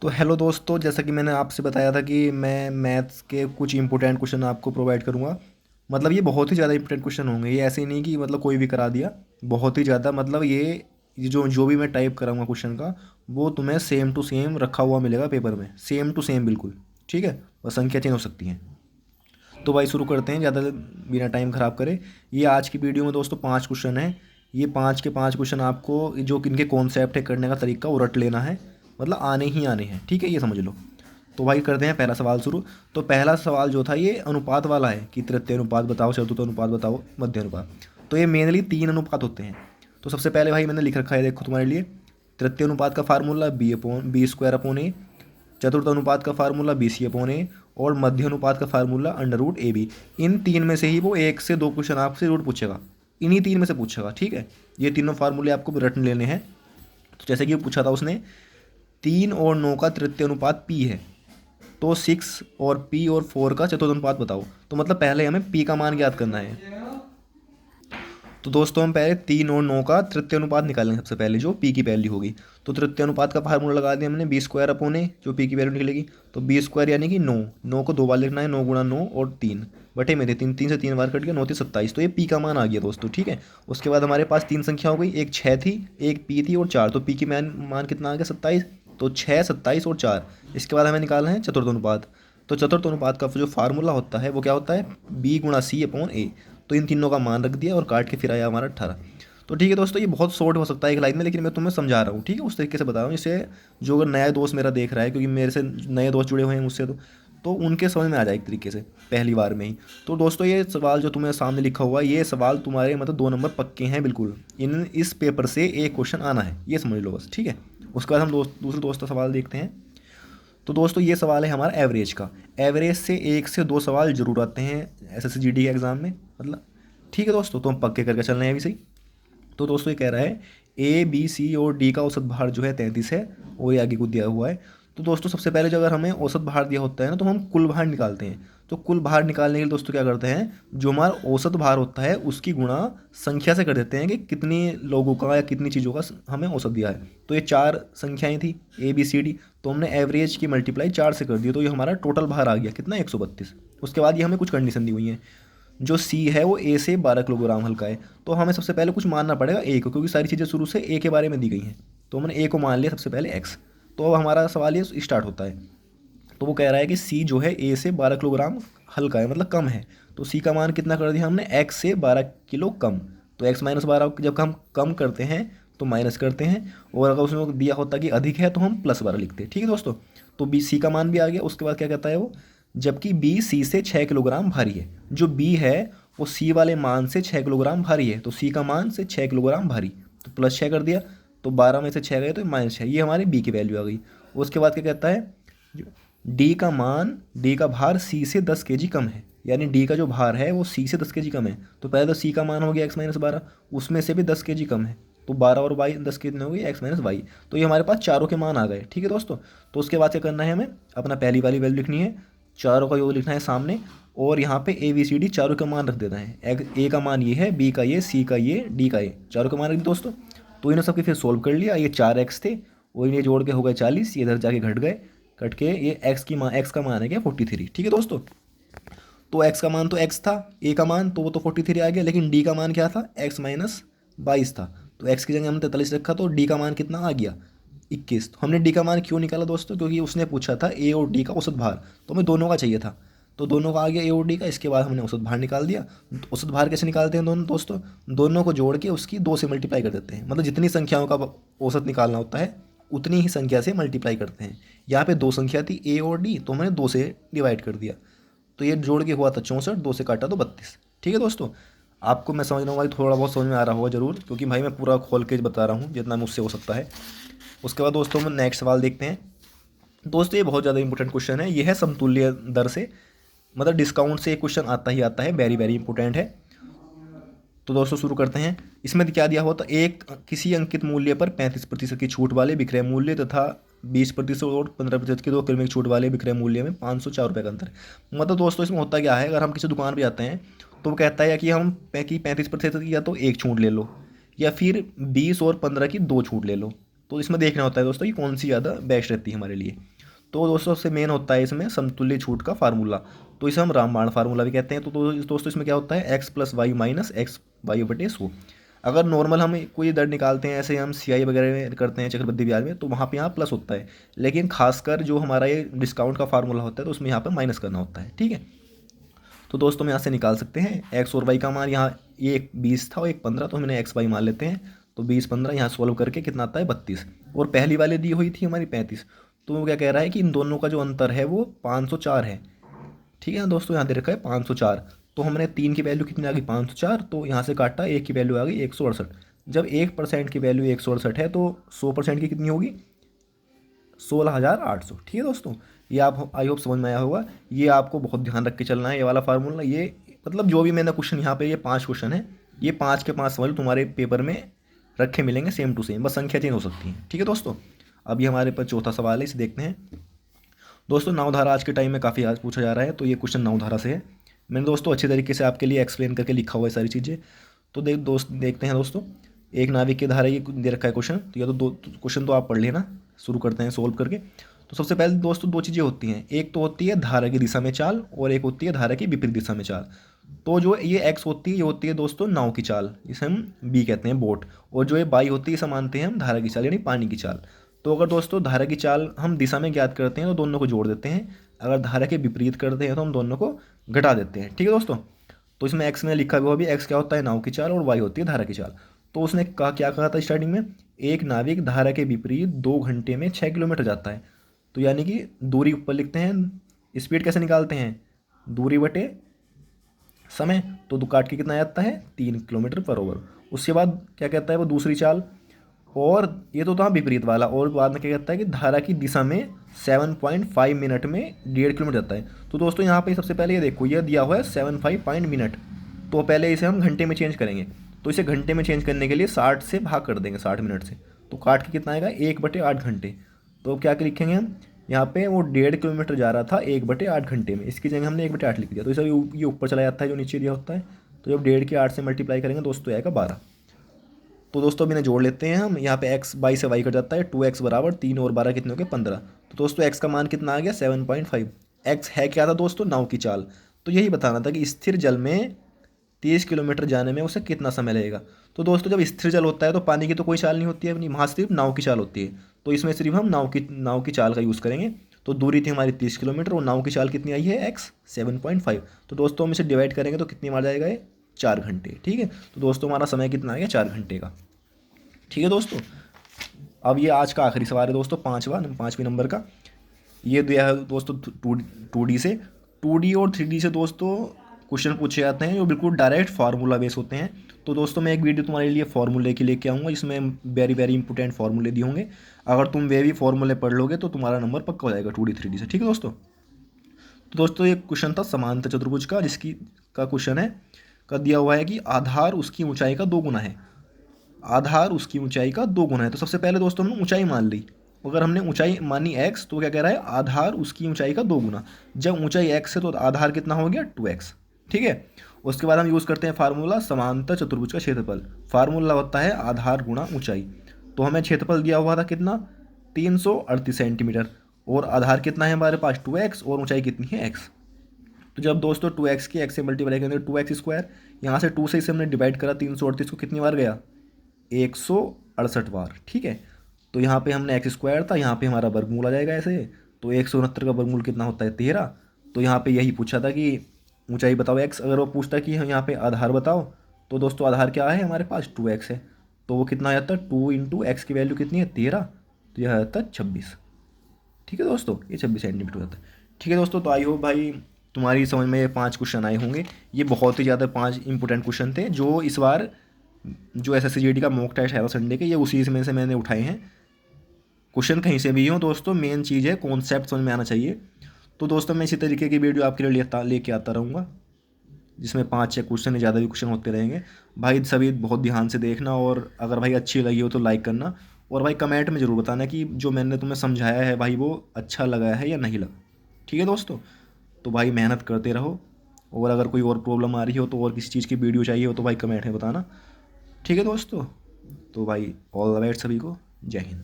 तो हेलो दोस्तों, जैसा कि मैंने आपसे बताया था कि मैं मैथ्स के कुछ इंपॉर्टेंट क्वेश्चन आपको प्रोवाइड करूंगा। मतलब ये बहुत ही ज़्यादा इंपॉर्टेंट क्वेश्चन होंगे। ये ऐसे ही नहीं कि मतलब कोई भी करा दिया। बहुत ही ज़्यादा मतलब ये जो जो भी मैं टाइप कराऊंगा क्वेश्चन का, वो तुम्हें सेम टू सेम रखा हुआ मिलेगा पेपर में, सेम टू सेम बिल्कुल। ठीक है, बस संख्या चेंज हो सकती हैं। तो भाई शुरू करते हैं ज़्यादा बिना टाइम ख़राब करे। ये आज की वीडियो में दोस्तों 5 क्वेश्चन हैं। ये 5 के 5 क्वेश्चन आपको जो इनके कॉन्सेप्ट है, करने का तरीका वो रट लेना है। मतलब आने ही आने हैं, ठीक है, ये समझ लो। तो भाई करते हैं पहला सवाल शुरू। तो पहला सवाल जो था ये अनुपात वाला है कि तृतीय अनुपात बताओ, चतुर्थ अनुपात बताओ, मध्य अनुपात। तो ये मेनली 3 अनुपात होते हैं। तो सबसे पहले भाई मैंने लिख रखा है, देखो तुम्हारे लिए। तृतीय अनुपात का formula B square upon A. चतुर्थ अनुपात का formula B C upon A. और मध्य अनुपात का formula under root A B. इन तीन में से ही वो 1 से 2 क्वेश्चन आपसे जरूर पूछेगा। इन्हीं तीन में से पूछेगा, ठीक है। ये तीनों फार्मूले आपको रटन लेने हैं। तो जैसे कि पूछा था उसने, 3 और 9 का तृतीय अनुपात पी है, तो 6 और पी और 4 का चतुर्थ अनुपात बताओ। तो मतलब पहले हमें पी का मान ज्ञात करना है। तो दोस्तों हम पहले 3 और 9 का तृतीय अनुपात निकालेंगे सबसे पहले, जो पी की वैल्यू होगी। तो तृतीय अनुपात का फार्मूला लगा दिया हमने, बी स्क्वायर अपॉन ए, जो पी की वैल्यू निकलेगी। तो बी स्क्वायर यानी कि 9, 9 को 2 बार लिखना है, 9 गुणा 9 और 3 बटे में थे, 3 3 से 3 बार कट गया, 9 3 27। तो ये पी का मान आ गया दोस्तों, ठीक है। उसके बाद हमारे पास 3 संख्या हो गई, एक 6 थी, एक पी थी और 4। तो पी की मान कितना आ गया, 27। तो 6, 27 और 4। इसके बाद हमें निकालना है चतुर्थ अनुपात। तो चतुर्थ अनुपात का जो फार्मूला होता है वो क्या होता है, B×C/A। तो इन तीनों का मान रख दिया और काट के फिर आया हमारा 18। तो ठीक है दोस्तों, ये बहुत शॉर्ट हो सकता है एक लाइन में, लेकिन मैं तुम्हें समझा रहा हूँ, ठीक है, उस तरीके से बता रहा हूँ। इससे जो अगर नया दोस्त मेरा देख रहा है, क्योंकि मेरे से नए दोस्त जुड़े हुए हैं मुझसे, तो उनके समझ में आ जाए एक तरीके से पहली बार में ही। तो दोस्तों ये सवाल जो तुम्हें सामने लिखा हुआ है, ये सवाल तुम्हारे मतलब 2 नंबर पक्के हैं बिल्कुल। इस पेपर से एक क्वेश्चन आना है, ये समझ लो बस, ठीक है। उसके बाद हम दूसरे दोस्त का सवाल देखते हैं। तो दोस्तों ये सवाल है हमारा एवरेज का। एवरेज से 1 से 2 सवाल जरूर आते हैं SSC GD के एग्ज़ाम में, मतलब। ठीक है दोस्तों, तो हम पक्के करके चल रहे हैं अभी सही। तो दोस्तों ये कह रहा है A B C और D का औसत भार जो है 33 है, और ये आगे को दिया हुआ है। तो दोस्तों सबसे पहले जो अगर हमें औसत भार दिया होता है ना, तो हम कुल भार निकालते हैं। तो कुल भार निकालने के लिए दोस्तों क्या करते हैं, जो हमारा औसत भार होता है उसकी गुणा संख्या से कर देते हैं कि कितने लोगों का या कितनी चीज़ों का हमें औसत दिया है। तो ये 4 संख्याएं थी A B C D, तो हमने एवरेज की मल्टीप्लाई 4 से कर दी, तो ये हमारा टोटल भार आ गया कितना, 132। उसके बाद ये हमें कुछ कंडीशन दी हुई है। जो सी है वो ए से 12 किलोग्राम हल्का है, तो हमें सबसे पहले कुछ मानना पड़ेगा ए को, क्योंकि सारी चीज़ें शुरू से ए के बारे में दी गई हैं। तो हमने ए को मान लिया सबसे पहले एक्स। तो अब हमारा सवाल ये स्टार्ट होता है। तो वो कह रहा है कि सी जो है ए से 12 किलोग्राम हल्का है, मतलब कम है। तो सी का मान कितना कर दिया हमने, एक्स से 12 किलो कम। तो x-12 जब हम कम करते हैं तो माइनस करते हैं, और अगर उसमें दिया होता कि अधिक है तो हम +12 लिखते हैं, ठीक है दोस्तों। तो बी सी का मान भी आ गया। उसके बाद क्या कहता है वो, जबकि बी सी से 6 किलोग्राम भारी है। जो बी है वो सी वाले मान से 6 किलोग्राम भारी है, तो सी का मान से 6 किलोग्राम भारी, तो +6 कर दिया। तो 12 में से 6 गए तो -6, ये हमारी बी की वैल्यू आ गई। उसके बाद क्या कहता है, डी का भार सी से 10 kg कम है, यानी डी का जो भार है वो सी से 10 kg कम है। तो पहले तो सी का मान हो गया x-12, उसमें से भी 10 kg कम है, तो 12 और y 10 कितने हो गए, x-y। तो ये हमारे पास चारों के मान आ गए, ठीक है दोस्तों। तो उसके बाद क्या करना है, हमें अपना पहली वाली वैल्यू लिखनी है, चारों का योग लिखना है सामने, और यहाँ पे A B C D चारों का मान रख देना है। ए का मान ये है, बी का ये, सी का ये, डी का ये, चारों का मान रख दिया दोस्तों। तो इन्हें सबके फिर सोल्व कर लिया। ये 4x थे, और इन्हें जोड़ के हो गए 40, ये इधर जाके घट गए, कट के ये एक्स का मान है क्या, 43, ठीक है दोस्तों। तो एक्स का मान तो एक्स था, ए का मान तो वो तो 43 आ गया, लेकिन डी का मान क्या था, x-22 था। तो एक्स की जगह हमने 43 रखा, तो डी का मान कितना आ गया, 21। तो हमने डी का मान क्यों निकाला दोस्तों, क्योंकि उसने पूछा था ए और डी का औसत भार, तो हमें दोनों का चाहिए था। तो दोनों का आ गया ए और डी का। इसके बाद हमने औसत भार निकाल दिया। औसत भार कैसे निकालते हैं दोनों दोस्तों, दोनों को जोड़ के उसकी 2 से मल्टीप्लाई कर देते हैं। मतलब जितनी संख्याओं का औसत निकालना होता है उतनी ही संख्या से मल्टीप्लाई करते हैं। यहाँ पे 2 संख्या थी ए और डी, तो हमने 2 से डिवाइड कर दिया। तो ये जोड़ के हुआ था 64, 2 से काटा तो 32, ठीक है दोस्तों। आपको मैं समझ रहा हूँ भाई, थोड़ा बहुत समझ में आ रहा होगा जरूर, क्योंकि भाई मैं पूरा खोल के बता रहा हूँ जितना मुझसे हो सकता है। उसके बाद दोस्तों हम नेक्स्ट सवाल देखते हैं। दोस्तों ये बहुत ज़्यादा इंपॉर्टेंट क्वेश्चन है, ये है समतुल्य दर से, मतलब डिस्काउंट से एक क्वेश्चन आता ही आता है, वेरी वेरी इंपॉर्टेंट है। तो दोस्तों शुरू करते हैं। इसमें क्या दिया हुआ था, एक किसी अंकित मूल्य पर 35% की छूट वाले विक्रय मूल्य तथा 20% और 15% की 2 क्रमिक छूट वाले विक्रय मूल्य में 504 रुपये का अंतर। मतलब दोस्तों इसमें होता क्या है, अगर हम किसी दुकान पर जाते हैं तो वो कहता है कि हम 35% की या तो एक छूट ले लो, या फिर 20 और 15 की 2 छूट ले लो। तो इसमें देखना होता है दोस्तों कि कौन सी ज़्यादा बेस्ट रहती है हमारे लिए। तो दोस्तों सबसे मेन होता है इसमें समतुल्य छूट का फार्मूला, तो इसे हम रामबाण फार्मूला भी कहते हैं। तो दोस्तों इसमें क्या होता है, x plus y minus x y बटे 100। अगर नॉर्मल हम कोई दर निकालते हैं, ऐसे हम सीआई वगैरह में करते हैं चक्रवृद्धि ब्याज में, तो वहाँ पे यहाँ प्लस होता है, लेकिन खासकर जो हमारा ये डिस्काउंट का फार्मूला होता है तो उसमें यहाँ पर माइनस करना होता है। ठीक है, तो दोस्तों हम यहाँ से निकाल सकते हैं एक्स और वाई का मान। यहाँ ये एक 20 था और एक 15, तो हमने एक्स वाई मान लेते हैं। तो 20 15 यहाँ सॉल्व करके कितना आता है 32, और पहली वाली दी हुई थी हमारी 35। तो वो क्या कह रहा है कि इन दोनों का जो अंतर है वो 504 है। ठीक है ना दोस्तों, यहाँ दे रखा है 504। तो हमने 3 की वैल्यू कितनी आ गई 504, तो यहाँ से काटा, 1 की वैल्यू आ गई 168। जब 1% की वैल्यू 168 है तो 100% की कितनी होगी 16,800। ठीक है दोस्तों, ये आप आई होप समझ में आया होगा। ये आपको बहुत ध्यान रख के चलना है ये वाला फार्मूला। ये मतलब जो भी मैंने क्वेश्चन यहाँ पे, ये 5 क्वेश्चन है, ये 5 के 5 समझ लो तुम्हारे पेपर में रखे मिलेंगे सेम टू सेम, बस संख्या चेंज हो सकती है। ठीक है दोस्तों, अभी हमारे पास चौथा सवाल है, इसे देखते हैं। दोस्तों नावधारा आज के टाइम में काफ़ी आज पूछा जा रहा है, तो ये क्वेश्चन नावधारा से है। मैंने दोस्तों अच्छे तरीके से आपके लिए एक्सप्लेन करके लिखा हुआ है सारी चीज़ें। तो देखते हैं दोस्तों। एक नाविक की धारा ये दे रखा है क्वेश्चन, तो या तो दो क्वेश्चन तो आप पढ़ लेना, शुरू करते हैं सोल्व करके। तो सबसे पहले दोस्तों दो चीज़ें होती हैं, एक तो होती है धारा की दिशा में चाल, और एक होती है धारा की विपरीत दिशा में चाल। तो जो ये एक्स होती है, ये होती है दोस्तों नाव की चाल, इसे हम बी कहते हैं बोट। और जो ये बाई होती है, इसे मानते हैं हम धारा की चाल यानी पानी की चाल। तो अगर दोस्तों धारा की चाल हम दिशा में ज्ञात करते हैं तो दोनों को जोड़ देते हैं, अगर धारा के विपरीत करते हैं तो हम दोनों को घटा देते हैं। ठीक है दोस्तों, तो इसमें एक्स में लिखा हुआ भी, एक्स क्या होता है नाव की चाल और वाई होती है धारा की चाल। तो उसने कहा, क्या कहा था स्टार्टिंग में, एक नाविक धारा के विपरीत 2 घंटे में 6 किलोमीटर जाता है। तो यानी कि दूरी ऊपर लिखते हैं, स्पीड कैसे निकालते हैं, दूरी बटे समय। तो दो काट के कितना आता है 3 किलोमीटर पर आवर। उसके बाद क्या कहता है वो दूसरी चाल, और ये तो था विपरीत वाला, और बाद में क्या कहता है कि धारा की दिशा में 7.5 मिनट में 1.5 किलोमीटर जाता है। तो दोस्तों यहाँ पे सबसे पहले ये देखो, ये दिया हुआ है 75 पॉइंट मिनट, तो पहले इसे हम घंटे में चेंज करेंगे। तो इसे घंटे में चेंज करने के लिए 60 से भाग कर देंगे, 60 मिनट से। तो काट के कितना आएगा 1/8 घंटे। तो क्या लिखेंगे हम, यहाँ पे वो 1.5 किलोमीटर जा रहा था 1/8 घंटे में, इसकी जगह हमने 1/8 लिख दिया। तो इसे ये ऊपर चला जाता है जो नीचे दिया होता है। तो जब 1.5 के 8 से मल्टीप्लाई करेंगे दोस्तों आएगा 12। तो दोस्तों अभी इन्हें जोड़ लेते हैं हम, यहाँ पे x बाई से y कट जाता है, 2x बराबर 3 और 12 कितने हो गए 15। तो दोस्तों x का मान कितना आ गया 7.5। x है क्या था दोस्तों, नाव की चाल। तो यही बताना था कि स्थिर जल में 30 किलोमीटर जाने में उसे कितना समय लगेगा। तो दोस्तों जब स्थिर जल होता है तो पानी की तो कोई चाल नहीं होती है अपनी, वहाँ सिर्फ नाव की चाल होती है। तो इसमें सिर्फ हम नाव की चाल का यूज़ करेंगे। तो दूरी थी हमारी 30 किलोमीटर और नाव की चाल कितनी आई है x 7.5। तो दोस्तों हम इसे डिवाइड करेंगे तो कितनी मार जाएगा ये 4 घंटे। ठीक है, तो दोस्तों हमारा समय कितना आ गया 4 घंटे का। ठीक है दोस्तों, अब ये आज का आखिरी सवाल है दोस्तों, पाँचवीं नंबर का। ये दिया है दोस्तों 2D से। 2D और 3D से दोस्तों क्वेश्चन पूछे जाते हैं जो बिल्कुल डायरेक्ट फार्मूला बेस होते हैं। तो दोस्तों मैं एक वीडियो तुम्हारे लिए फार्मूले की लेके आऊँगा, जिसमें वेरी वेरी इंपॉर्टेंट फार्मूले दिए होंगे। अगर तुम वे भी फार्मूले पढ़ लोगे तो तुम्हारा नंबर पक्का हो जाएगा 2D 3D से। ठीक है दोस्तों, तो दोस्तों ये क्वेश्चन था समांतर चतुर्भुज का, जिसकी का क्वेश्चन है का दिया हुआ है कि आधार उसकी ऊंचाई का 2 गुना है। आधार उसकी ऊंचाई का 2 गुना है। तो सबसे पहले दोस्तों हमने ऊंचाई मान ली। अगर हमने ऊंचाई मानी x, तो क्या कह रहा है आधार उसकी ऊंचाई का 2 गुना। जब ऊंचाई x है तो आधार कितना हो गया 2x। ठीक है, उसके बाद हम यूज़ करते हैं फार्मूला समांतर चतुर्भुज का क्षेत्रफल। फार्मूला होता है आधार गुणा ऊंचाई। तो हमें क्षेत्रफल दिया हुआ था कितना 338 सेंटीमीटर, और आधार कितना है हमारे पास 2x, और ऊंचाई कितनी है x। तो जब दोस्तों 2x की x से मल्टीप्लाई करेंगे 2x स्क्वायर, यहाँ से 2 से इसे हमने डिवाइड करा, 338 को कितनी बार गया 168 बार। ठीक है, तो यहाँ पे हमने एक्स स्क्वायर था, यहाँ पे हमारा वर्गमूल आ जाएगा ऐसे। तो 169 का वर्गमूल कितना होता है 13। तो यहाँ पे यही पूछा था कि ऊंचाई बताओ एक्स। अगर वो पूछता कि यहाँ पे आधार बताओ, तो दोस्तों आधार क्या है हमारे पास 2x है। तो वो कितना आ जाता है 2 इंटू एक्स की वैल्यू कितनी है 13, तो यह आ जाता है 26। ठीक है दोस्तों, ये 26 सेंटीमीटर हो जाता है। ठीक है दोस्तों, तो आई होप भाई तुम्हारी समझ में ये 5 क्वेश्चन आए होंगे। ये बहुत ही ज़्यादा 5 इंपॉर्टेंट क्वेश्चन थे, जो इस बार जो SSC का मॉक टेस्ट है संडे के, ये उसी में से मैंने उठाए हैं। क्वेश्चन कहीं से भी हो दोस्तों, मेन चीज़ है कॉन्सेप्ट समझ में आना चाहिए। तो दोस्तों मैं इसी तरीके की वीडियो आपके लिए लेके आता रहूँगा, जिसमें 5-6 क्वेश्चन है, ज़्यादा भी क्वेश्चन होते रहेंगे। भाई सभी बहुत ध्यान से देखना, और अगर भाई अच्छी लगी हो तो लाइक करना, और भाई कमेंट में ज़रूर बताना कि जो मैंने तुम्हें समझाया है भाई वो अच्छा लगा है या नहीं लगा। ठीक है दोस्तों, तो भाई मेहनत करते रहो, और अगर कोई और प्रॉब्लम आ रही हो तो और किसी चीज़ की वीडियो चाहिए हो तो भाई कमेंट में बताना। ठीक है दोस्तों, तो भाई ऑल द बेस्ट सभी को, जय हिंद।